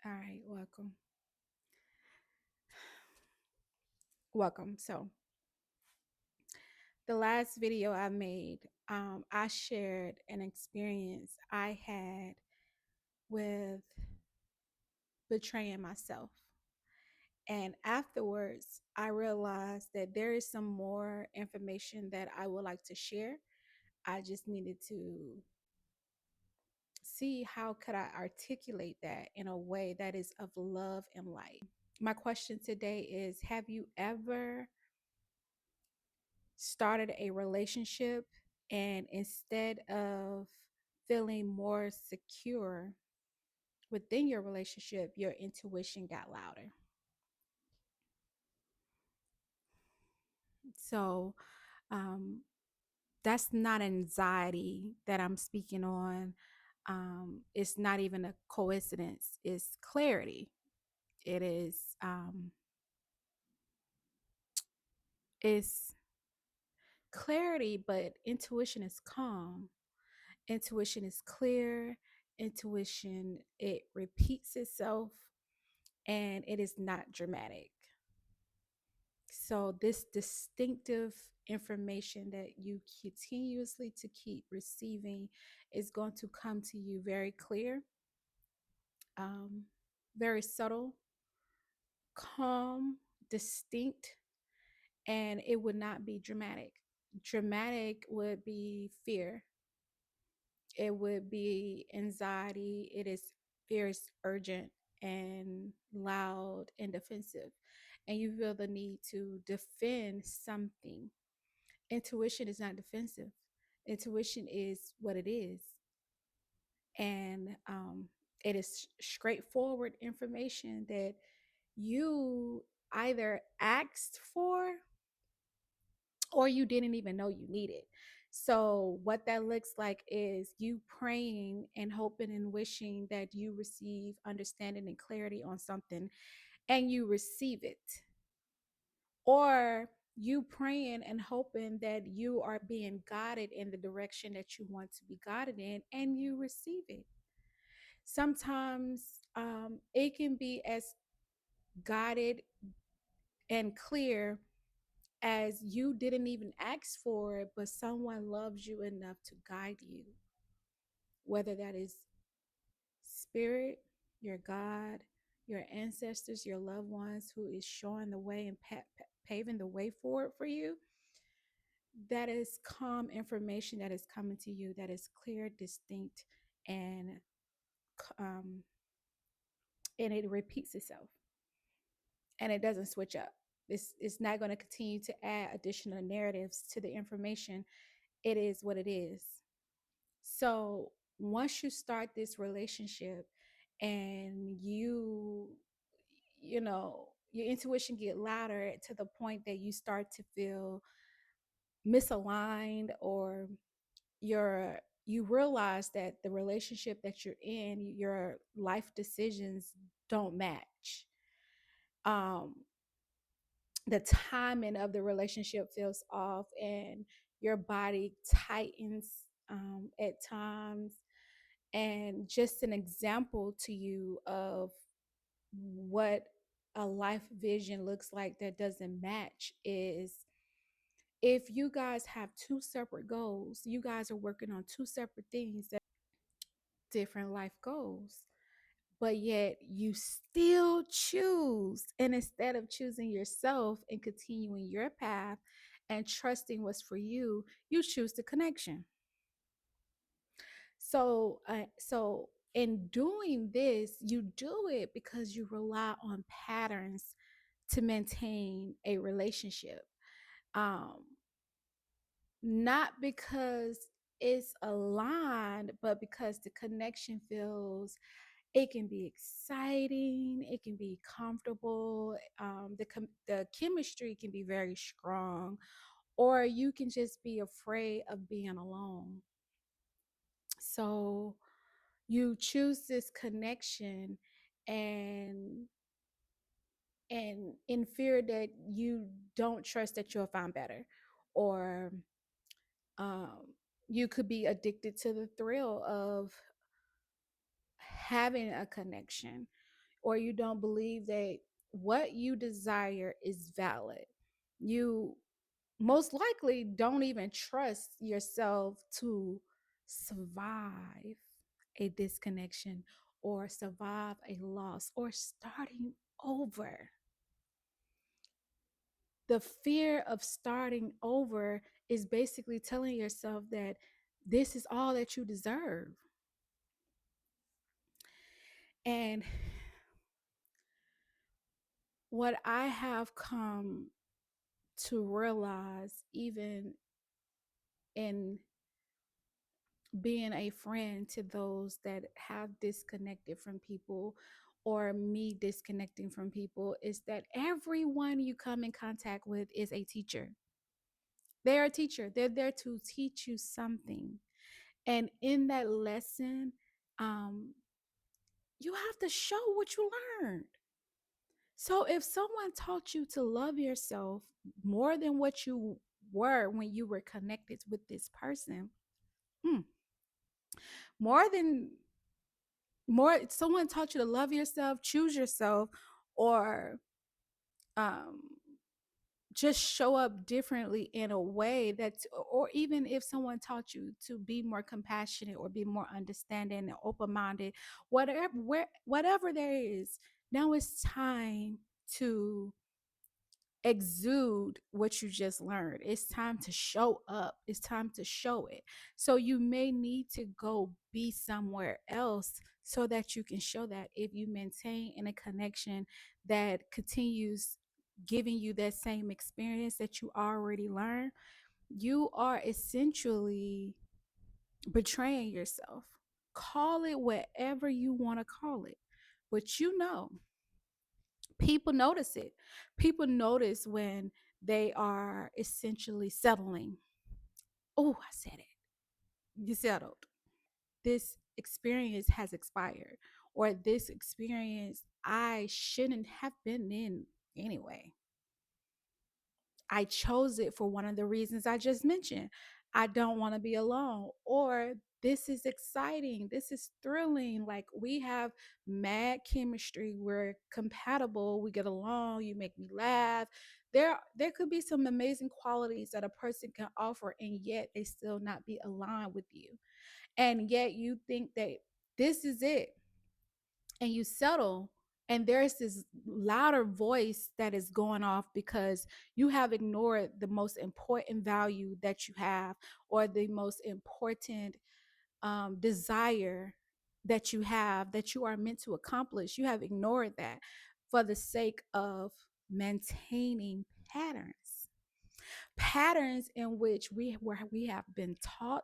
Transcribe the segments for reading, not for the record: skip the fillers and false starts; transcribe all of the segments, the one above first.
All right, welcome. Welcome. So, the last video I made, I shared an experience I had with betraying myself. And afterwards, I realized that there is some more information that I would like to share. I just needed to see how could I articulate that in a way that is of love and light. My question today is, have you ever started a relationship and instead of feeling more secure within your relationship, your intuition got louder? So, um, that's not anxiety that I'm speaking on. It's not even a coincidence, it's clarity. It is, it's clarity, but intuition is calm. Intuition is clear. Intuition, it repeats itself and it is not dramatic. So this distinctive information that you continuously to keep receiving is going to come to you very clear, um, very subtle, calm, distinct, and it would not be dramatic. Dramatic would be fear. It would be anxiety. It is fierce, urgent, and loud and defensive. And you feel the need to defend something. Intuition is not defensive. Intuition is what it is. And it is straightforward information that you either asked for or you didn't even know you needed. So, what that looks like is you praying and hoping and wishing that you receive understanding and clarity on something and you receive it. Or you praying and hoping that you are being guided in the direction that you want to be guided in and you receive it. Sometimes it can be as guided and clear as you didn't even ask for it, but someone loves you enough to guide you, whether that is spirit, your God, your ancestors, your loved ones who is showing the way and paving the way forward for you. That is calm information that is coming to you that is clear, distinct, and um, and it repeats itself and it doesn't switch up. It's not going to continue to add additional narratives to the information. It is what it is. So once you start this relationship and you know, your intuition get louder to the point that you start to feel misaligned or you realize that the relationship that you're in, your life decisions don't match. Um, the timing of the relationship feels off and your body tightens at times. And just an example to you of what a life vision looks like that doesn't match is if you guys have two separate goals, you guys are working on two separate things that different life goals, but yet you still choose. And instead of choosing yourself and continuing your path and trusting what's for you, you choose the connection. So in doing this, you do it because you rely on patterns to maintain a relationship. Um, Not because it's aligned, but because the connection feels it can be exciting, it can be comfortable, the chemistry can be very strong, or you can just be afraid of being alone. So you choose this connection and in fear that you don't trust that you'll find better, or um, you could be addicted to the thrill of having a connection, or you don't believe that what you desire is valid. You most likely don't even trust yourself to survive a disconnection or survive a loss or starting over. The fear of starting over is basically telling yourself that this is all that you deserve. And what I have come to realize, even in being a friend to those that have disconnected from people, or me disconnecting from people, is that everyone you come in contact with is a teacher. They're a teacher. They're there to teach you something. And in that lesson, um, you have to show what you learned. So if someone taught you to love yourself more than what you were when you were connected with this person, hmm, more than more someone taught you to love yourself, choose yourself, or um just show up differently in a way that's, or even if someone taught you to be more compassionate or be more understanding and open-minded, whatever there is, now it's time to exude what you just learned. It's time to show up. It's time to show it. So you may need to go be somewhere else so that you can show that. If you maintain in a connection that continues giving you that same experience that you already learned, you are essentially betraying yourself. Call it whatever you want to call it. But you know, people notice it. People notice when they are essentially settling. Oh, I said it. You settled. This experience has expired, or this experience I shouldn't have been in anyway. I chose it for one of the reasons I just mentioned. I don't want to be alone, or this is exciting. This is thrilling. Like, we have mad chemistry. We're compatible. We get along. You make me laugh. There could be some amazing qualities that a person can offer, and yet they still not be aligned with you. And yet you think that this is it, and you settle, and there's this louder voice that is going off because you have ignored the most important value that you have, or the most important desire that you have, that you are meant to accomplish. You have ignored that for the sake of maintaining patterns in which we have been taught.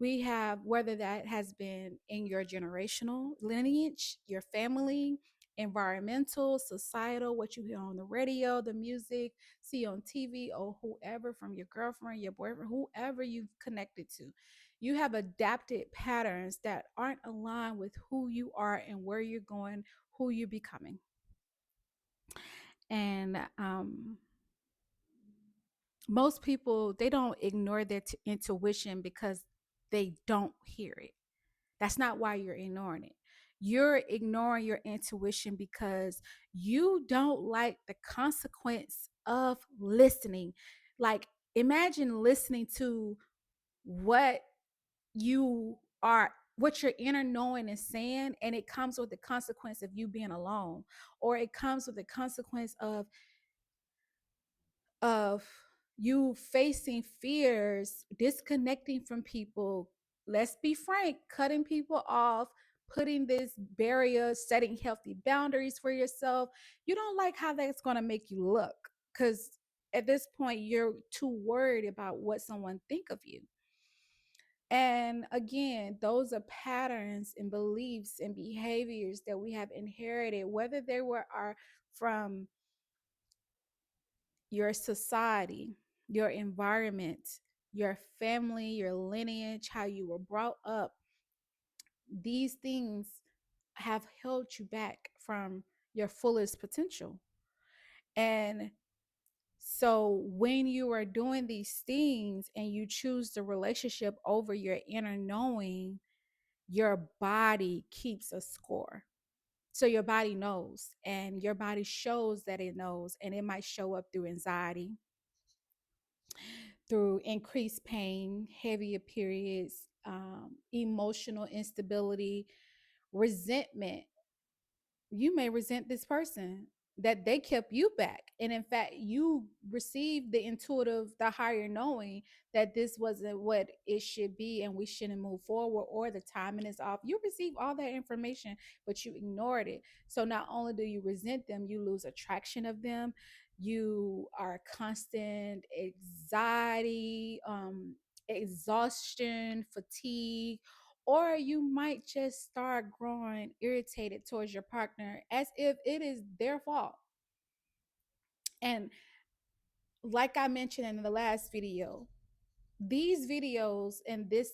We have, whether that has been in your generational lineage, your family, environmental, societal, what you hear on the radio, the music, see on TV, or whoever, from your girlfriend, your boyfriend, whoever you've connected to. You have adapted patterns that aren't aligned with who you are and where you're going, who you're becoming. And most people, they don't ignore their intuition because they don't hear it. That's not why you're ignoring it. You're ignoring your intuition because you don't like the consequence of listening. Like, imagine listening to what you are, what your inner knowing is saying, and it comes with the consequence of you being alone, or it comes with the consequence of you facing fears, disconnecting from people. Let's be frank, cutting people off, putting this barrier, setting healthy boundaries for yourself. You don't like how that's going to make you look, because at this point you're too worried about what someone think of you. And again, those are patterns and beliefs and behaviors that we have inherited, whether they were are from your society, your environment, your family, your lineage, how you were brought up. These things have held you back from your fullest potential. And so when you are doing these things and you choose the relationship over your inner knowing, your body keeps a score. So your body knows, and your body shows that it knows, and it might show up through anxiety, through increased pain, heavier periods, emotional instability, resentment. You may resent this person that they kept you back. And in fact, you received the intuitive, the higher knowing that this wasn't what it should be and we shouldn't move forward, or the timing is off. You received all that information, but you ignored it. So not only do you resent them, you lose attraction of them. You are constant anxiety, exhaustion, fatigue, or you might just start growing irritated towards your partner as if it is their fault. And like I mentioned in the last video, these videos and this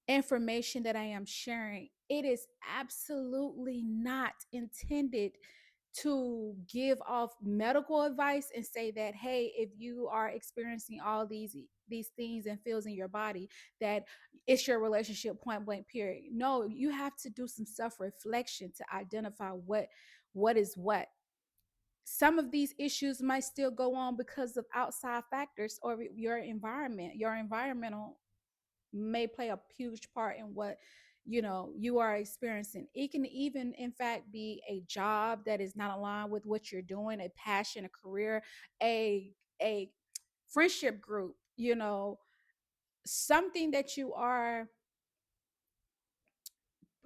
information that I am sharing, it is absolutely not intended to give off medical advice and say that, hey, if you are experiencing all these things and feels in your body, that it's your relationship, point blank, period. No, you have to do some self-reflection to identify what is what. Some of these issues might still go on because of outside factors or your environment. Your environmental may play a huge part in what you are experiencing. It can even in fact be a job that is not aligned with what you're doing, a passion, a career, a friendship group, something that you are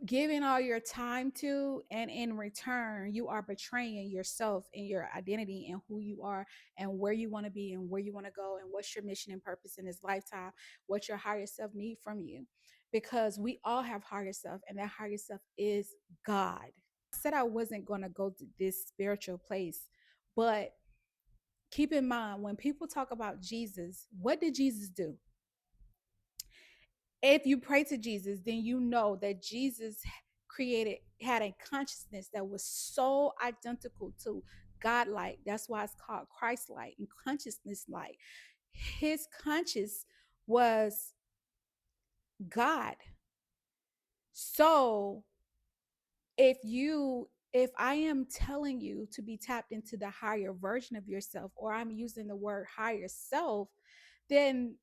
giving all your time to, and in return you are betraying yourself and your identity and who you are and where you want to be and where you want to go and what's your mission and purpose in this lifetime, what your higher self need from you. Because we all have higher self, and that higher self is God. I said I wasn't going to go to this spiritual place, but keep in mind, when people talk about Jesus, what did Jesus do? If you pray to Jesus, then you know that Jesus had a consciousness that was so identical to God-like. That's why it's called Christ-like and consciousness-like. His conscious was God. So if I am telling you to be tapped into the higher version of yourself, or I'm using the word higher self, then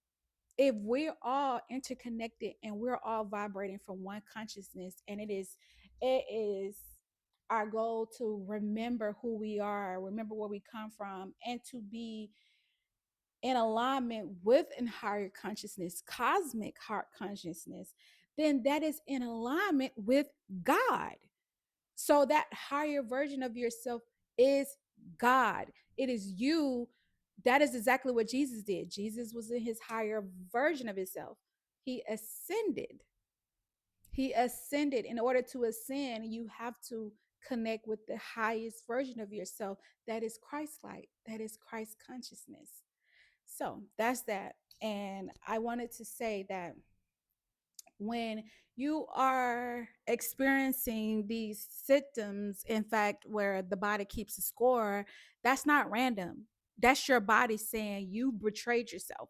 if we're all interconnected and we're all vibrating from one consciousness, and it is our goal to remember who we are, remember where we come from, and to be in alignment with an higher consciousness, cosmic heart consciousness, then that is in alignment with God. So that higher version of yourself is God. It is you. That is exactly what Jesus did. Jesus was in his higher version of himself. He ascended. He ascended. In order to ascend, you have to connect with the highest version of yourself that is Christ-like, that is Christ consciousness. So that's that. And I wanted to say that when you are experiencing these symptoms, in fact, where the body keeps a score, that's not random. That's your body saying you betrayed yourself.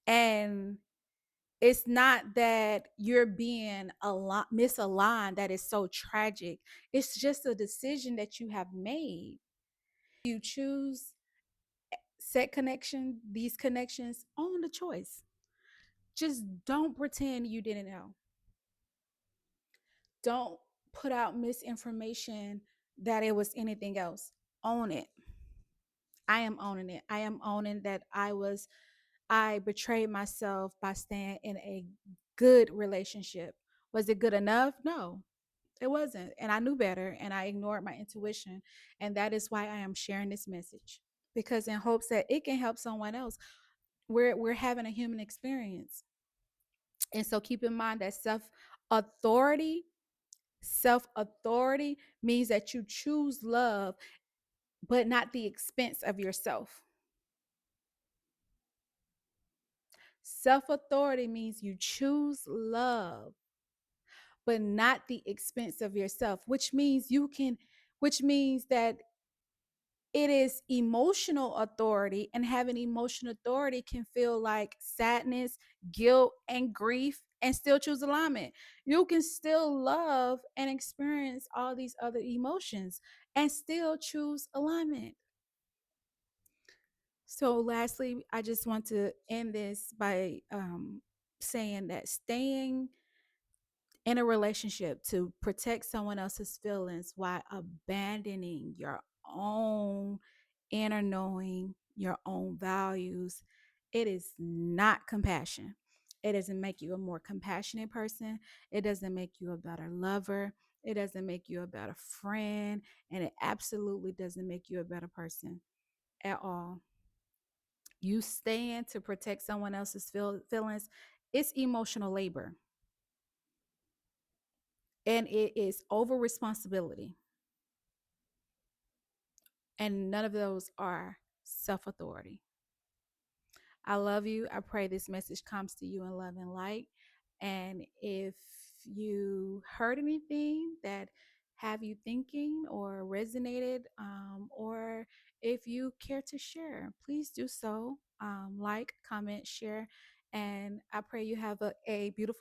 And it's not that you're being misaligned that is so tragic. It's just a decision that you have made. You choose set connection, these connections, own the choice. Just don't pretend you didn't know. Don't put out misinformation that it was anything else. Own it. I am owning it. I am owning that I betrayed myself by staying in a good relationship. Was it good enough? No, it wasn't. And I knew better, and I ignored my intuition. And that is why I am sharing this message, because in hopes that it can help someone else. We're having a human experience. And so keep in mind that authority self authority means that you choose love, but not the expense of yourself. Self authority means you choose love, but not the expense of yourself, which means that it is emotional authority, and having emotional authority can feel like sadness, guilt, and grief and still choose alignment. You can still love and experience all these other emotions and still choose alignment. So, lastly, I just want to end this by saying that staying in a relationship to protect someone else's feelings while abandoning your own inner knowing, your own values, it is not compassion. It doesn't make you a more compassionate person. It doesn't make you a better lover. It doesn't make you a better friend. And it absolutely doesn't make you a better person at all. You stand to protect someone else's feelings. It's emotional labor, and it is over responsibility. And none of those are self authority. I love you. I pray this message comes to you in love and light. And if you heard anything that have you thinking or resonated, or if you care to share, please do so. Like, comment, share, and I pray you have a beautiful day.